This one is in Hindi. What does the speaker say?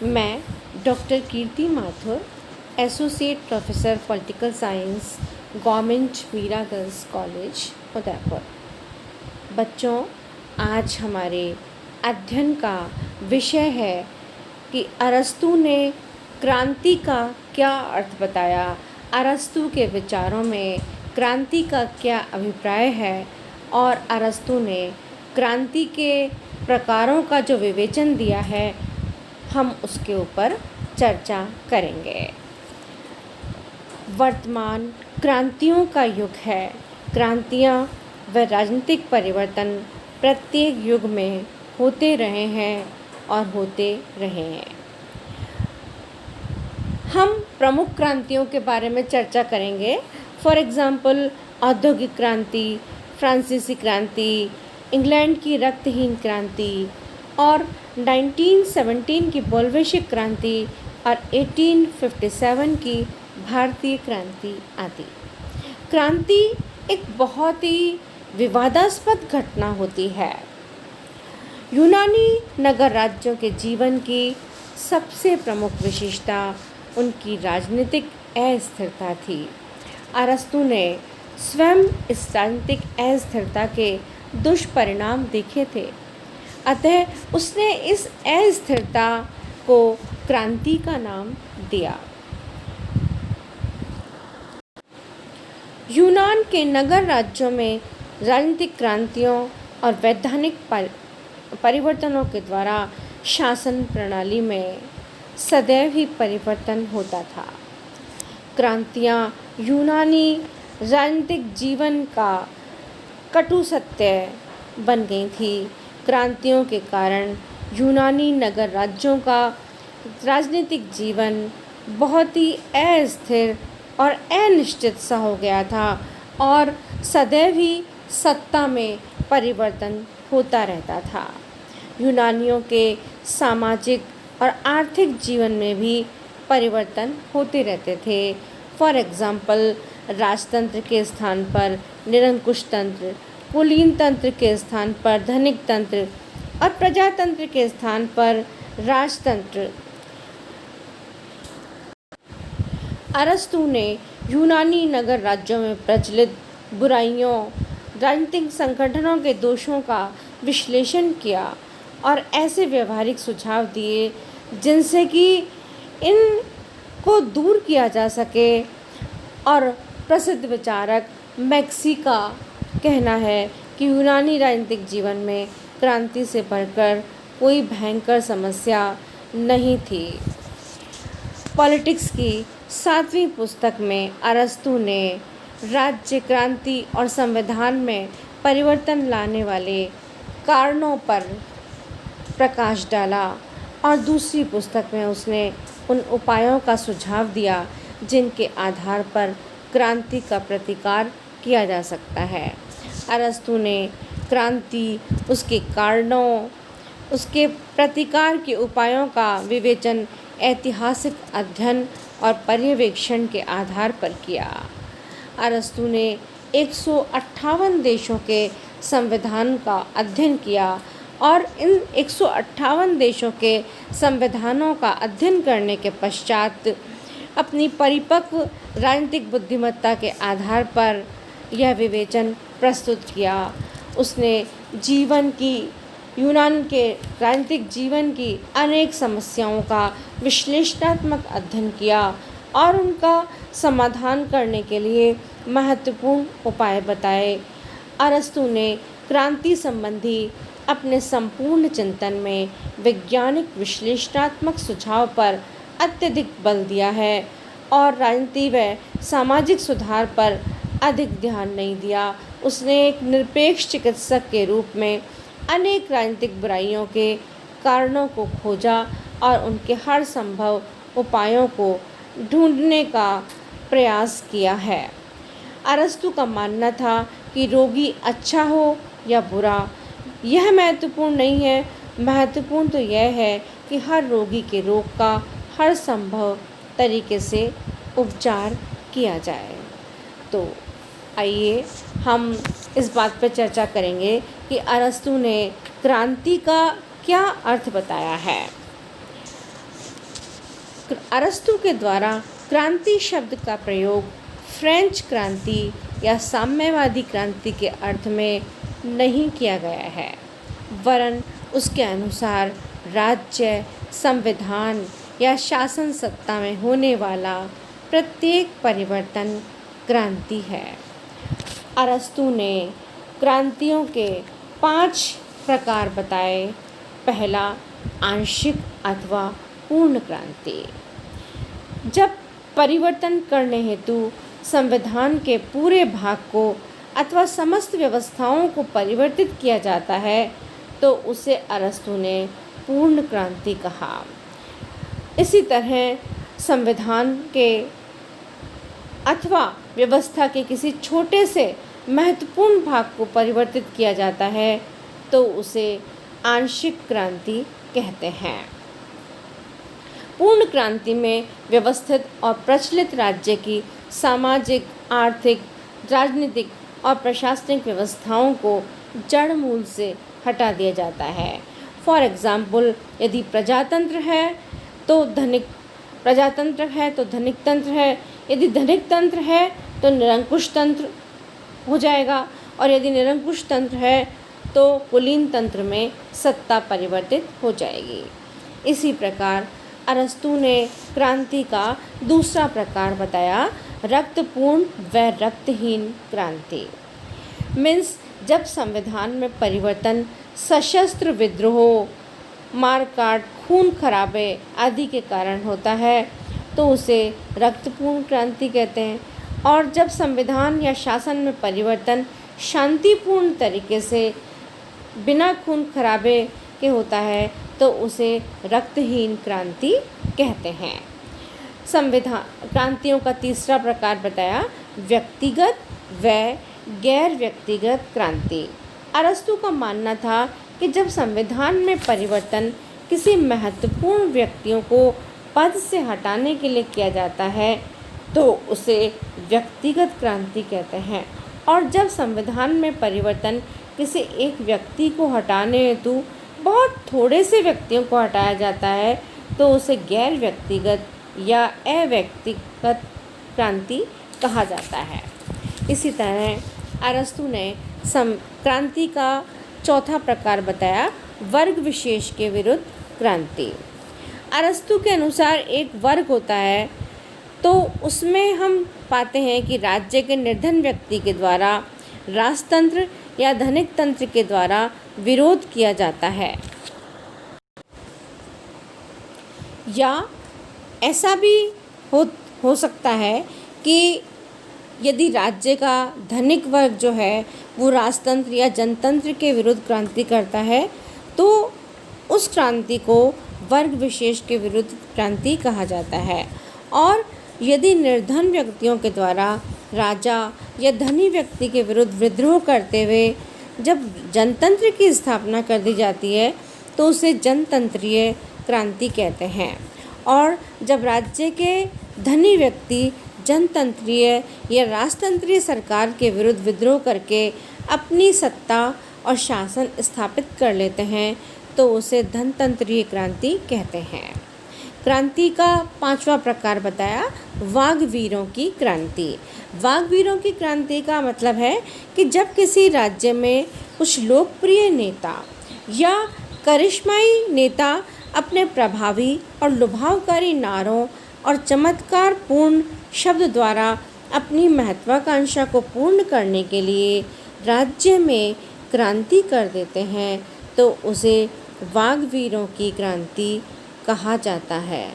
मैं doctor Kirti Mathur, associate professor political science, government Meera girls college, Udaipur. बच्चों, आज हमारे अध्ययन का विषय है कि अरस्तू ने क्रांति का क्या अर्थ बताया। अरस्तू के विचारों में क्रांति का क्या अभिप्राय है और अरस्तू ने क्रांति के प्रकारों का जो विवेचन दिया है, हम उसके ऊपर चर्चा करेंगे। वर्तमान क्रांतियों का युग है। क्रांतियाँ व राजनीतिक परिवर्तन प्रत्येक युग में होते रहे हैं और होते रहे हैं। हम प्रमुख क्रांतियों के बारे में चर्चा करेंगे। फॉर एग्ज़ाम्पल, औद्योगिक क्रांति, फ्रांसीसी क्रांति, इंग्लैंड की रक्तहीन क्रांति और 1917 की बोल्शेविक क्रांति और 1857 की भारतीय क्रांति आदि। क्रांति एक बहुत ही विवादास्पद घटना होती है। यूनानी नगर राज्यों के जीवन की सबसे प्रमुख विशेषता उनकी राजनीतिक अस्थिरता थी। अरस्तू ने स्वयं इस राजनीतिक अस्थिरता के दुष्परिणाम देखे थे, अतः उसने इस अस्थिरता को क्रांति का नाम दिया। यूनान के नगर राज्यों में राजनीतिक क्रांतियों और वैधानिक परिवर्तनों के द्वारा शासन प्रणाली में सदैव ही परिवर्तन होता था। क्रांतियाँ यूनानी राजनीतिक जीवन का कटु सत्य बन गई थी। क्रांतियों के कारण यूनानी नगर राज्यों का राजनीतिक जीवन बहुत ही अस्थिर और अनिश्चित सा हो गया था और सदैव ही सत्ता में परिवर्तन होता रहता था। यूनानियों के सामाजिक और आर्थिक जीवन में भी परिवर्तन होते रहते थे। फॉर एग्ज़ाम्पल, राजतंत्र के स्थान पर निरंकुश तंत्र, कुलीन तंत्र के स्थान पर धनिक तंत्र और प्रजातंत्र के स्थान पर राजतंत्र। अरस्तू ने यूनानी नगर राज्यों में प्रचलित बुराइयों, राजनीतिक संगठनों के दोषों का विश्लेषण किया और ऐसे व्यवहारिक सुझाव दिए जिनसे कि इनको दूर किया जा सके। और प्रसिद्ध विचारक मैक्सी का कहना है कि यूनानी राजनीतिक जीवन में क्रांति से बढ़कर कोई भयंकर समस्या नहीं थी। पॉलिटिक्स की 7वीं पुस्तक में अरस्तू ने राज्य, क्रांति और संविधान में परिवर्तन लाने वाले कारणों पर प्रकाश डाला और दूसरी पुस्तक में उसने उन उपायों का सुझाव दिया जिनके आधार पर क्रांति का प्रतिकार किया जा सकता है। अरस्तू ने क्रांति, उसके कारणों, उसके प्रतिकार के उपायों का विवेचन ऐतिहासिक अध्ययन और पर्यवेक्षण के आधार पर किया। अरस्तू ने 158 देशों के संविधान का अध्ययन किया और इन 158 देशों के संविधानों का अध्ययन करने के पश्चात अपनी परिपक्व राजनीतिक बुद्धिमत्ता के आधार पर यह विवेचन प्रस्तुत किया। उसने यूनान के राजनीतिक जीवन की अनेक समस्याओं का विश्लेषणात्मक अध्ययन किया और उनका समाधान करने के लिए महत्वपूर्ण उपाय बताए। अरस्तू ने क्रांति संबंधी अपने संपूर्ण चिंतन में वैज्ञानिक विश्लेषणात्मक सुझाव पर अत्यधिक बल दिया है और राजनीति व सामाजिक सुधार पर अधिक ध्यान नहीं दिया। उसने एक निरपेक्ष चिकित्सक के रूप में अनेक राजनीतिक बुराइयों के कारणों को खोजा और उनके हर संभव उपायों को ढूंढने का प्रयास किया है। अरस्तू का मानना था कि रोगी अच्छा हो या बुरा, यह महत्वपूर्ण नहीं है। महत्वपूर्ण तो यह है कि हर रोगी के रोग का हर संभव तरीके से उपचार किया जाए। तो आइए हम इस बात पर चर्चा करेंगे कि अरस्तू ने क्रांति का क्या अर्थ बताया है। अरस्तु के द्वारा क्रांति शब्द का प्रयोग फ्रेंच क्रांति या साम्यवादी क्रांति के अर्थ में नहीं किया गया है, वरन उसके अनुसार राज्य, संविधान या शासन सत्ता में होने वाला प्रत्येक परिवर्तन क्रांति है। अरस्तु ने क्रांतियों के 5 प्रकार बताए। पहला, आंशिक अथवा पूर्ण क्रांति। जब परिवर्तन करने हेतु संविधान के पूरे भाग को अथवा समस्त व्यवस्थाओं को परिवर्तित किया जाता है तो उसे अरस्तु ने पूर्ण क्रांति कहा। इसी तरह संविधान के अथवा व्यवस्था के किसी छोटे से महत्वपूर्ण भाग को परिवर्तित किया जाता है तो उसे आंशिक क्रांति कहते हैं। पूर्ण क्रांति में व्यवस्थित और प्रचलित राज्य की सामाजिक, आर्थिक, राजनीतिक और प्रशासनिक व्यवस्थाओं को जड़ मूल से हटा दिया जाता है। फॉर एग्ज़ाम्पल, यदि प्रजातंत्र है तो धनिक तंत्र है, यदि धनिक तंत्र है तो निरंकुश तंत्र हो जाएगा, और यदि निरंकुश तंत्र है तो कुलीन तंत्र में सत्ता परिवर्तित हो जाएगी। इसी प्रकार अरस्तु ने क्रांति का दूसरा प्रकार बताया, रक्तपूर्ण व रक्तहीन क्रांति। मीन्स जब संविधान में परिवर्तन सशस्त्र विद्रोह, मारकाट, खून खराबे आदि के कारण होता है तो उसे रक्तपूर्ण क्रांति कहते हैं, और जब संविधान या शासन में परिवर्तन शांतिपूर्ण तरीके से बिना खून खराबे के होता है तो उसे रक्तहीन क्रांति कहते हैं। संविधान क्रांतियों का तीसरा प्रकार बताया, व्यक्तिगत व गैर व्यक्तिगत क्रांति। अरस्तु का मानना था कि जब संविधान में परिवर्तन किसी महत्वपूर्ण व्यक्तियों को पद से हटाने के लिए किया जाता है तो उसे व्यक्तिगत क्रांति कहते हैं, और जब संविधान में परिवर्तन किसी एक व्यक्ति को हटाने हेतु बहुत थोड़े से व्यक्तियों को हटाया जाता है तो उसे गैर व्यक्तिगत या अव्यक्तिगत क्रांति कहा जाता है। इसी तरह अरस्तु ने क्रांति का चौथा प्रकार बताया, वर्ग विशेष के विरुद्ध क्रांति। अरस्तु के अनुसार एक वर्ग होता है तो उसमें हम पाते हैं कि राज्य के निर्धन व्यक्ति के द्वारा राजतंत्र या धनिक तंत्र के द्वारा विरोध किया जाता है, या ऐसा भी हो सकता है कि यदि राज्य का धनिक वर्ग जो है वो राजतंत्र या जनतंत्र के विरुद्ध क्रांति करता है तो उस क्रांति को वर्ग विशेष के विरुद्ध क्रांति कहा जाता है। और यदि निर्धन व्यक्तियों के द्वारा राजा या धनी व्यक्ति के विरुद्ध विद्रोह करते हुए जब जनतंत्र की स्थापना कर दी जाती है तो उसे जनतंत्रीय क्रांति कहते हैं, और जब राज्य के धनी व्यक्ति जनतंत्रीय या राजतंत्रीय सरकार के विरुद्ध विद्रोह करके अपनी सत्ता और शासन स्थापित कर लेते हैं तो उसे धनतंत्रीय क्रांति कहते हैं। क्रांति का पांचवा प्रकार बताया, वाग्वीरों की क्रांति। वाग्वीरों की क्रांति का मतलब है कि जब किसी राज्य में कुछ लोकप्रिय नेता या करिश्माई नेता अपने प्रभावी और लुभावकारी नारों और चमत्कारपूर्ण शब्द द्वारा अपनी महत्वाकांक्षा को पूर्ण करने के लिए राज्य में क्रांति कर देते हैं तो उसे वाग्वीरों की क्रांति कहा जाता है।